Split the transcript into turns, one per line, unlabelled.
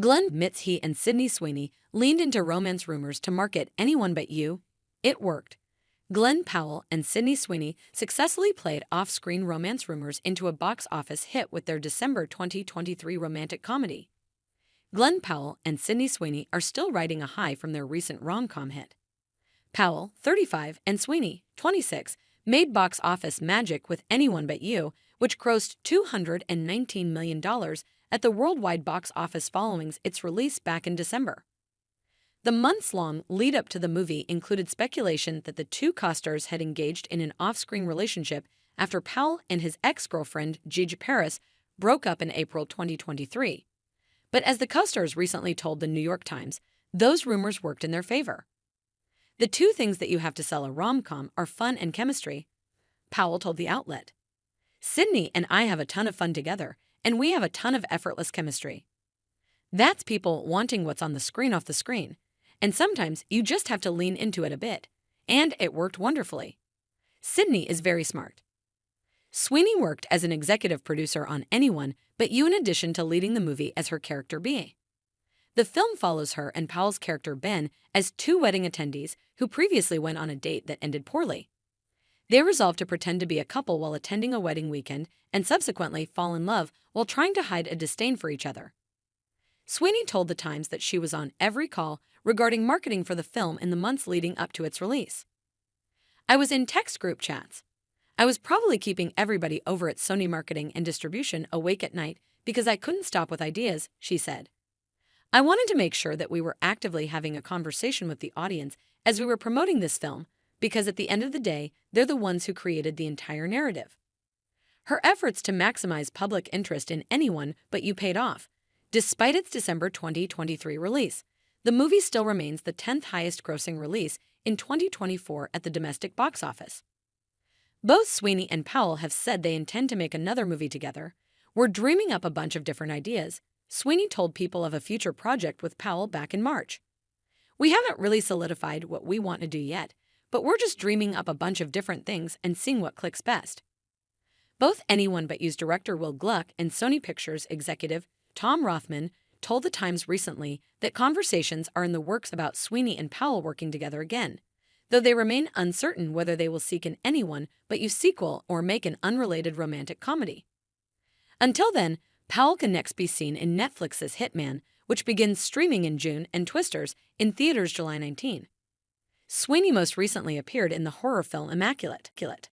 Glen admits he and Sydney Sweeney leaned into romance rumors to market Anyone But You. It worked. Glen Powell and Sydney Sweeney successfully played off-screen romance rumors into a box office hit with their December 2023 romantic comedy. Glen Powell and Sydney Sweeney are still riding a high from their recent rom-com hit. Powell, 35, and Sweeney, 26, made box office magic with Anyone But You, which grossed $219 million at the worldwide box office following its release back in December. The months-long lead-up to the movie included speculation that the two costars had engaged in an off-screen relationship after Powell and his ex-girlfriend, Gigi Paris, broke up in April 2023. But as the costars recently told the New York Times, those rumors worked in their favor. The two things that you have to sell a rom-com are fun and chemistry, Powell told the outlet. Sydney and I have a ton of fun together, and we have a ton of effortless chemistry. That's people wanting what's on the screen off the screen, and sometimes you just have to lean into it a bit, and it worked wonderfully. Sydney is very smart. Sweeney worked as an executive producer on Anyone But You in addition to leading the movie as her character B. The film follows her and Powell's character Ben as two wedding attendees who previously went on a date that ended poorly. They resolve to pretend to be a couple while attending a wedding weekend and subsequently fall in love while trying to hide a disdain for each other. Sweeney told The Times that she was on every call regarding marketing for the film in the months leading up to its release. I was in text group chats. I was probably keeping everybody over at Sony Marketing and Distribution awake at night because I couldn't stop with ideas, she said. I wanted to make sure that we were actively having a conversation with the audience as we were promoting this film because at the end of the day, they're the ones who created the entire narrative. Her efforts to maximize public interest in Anyone But You paid off. Despite its December 2023 release, the movie still remains the 10th highest-grossing release in 2024 at the domestic box office. Both Sweeney and Powell have said they intend to make another movie together. We're dreaming up a bunch of different ideas, Sweeney told People of a future project with Powell back in March. We haven't really solidified what we want to do yet, but we're just dreaming up a bunch of different things and seeing what clicks best. Both Anyone But You's director Will Gluck and Sony Pictures executive Tom Rothman told The Times recently that conversations are in the works about Sweeney and Powell working together again, though they remain uncertain whether they will seek an Anyone But You sequel or make an unrelated romantic comedy. Until then, Powell can next be seen in Netflix's Hitman, which begins streaming in June, and Twisters in theaters July 19. Sweeney most recently appeared in the horror film Immaculate.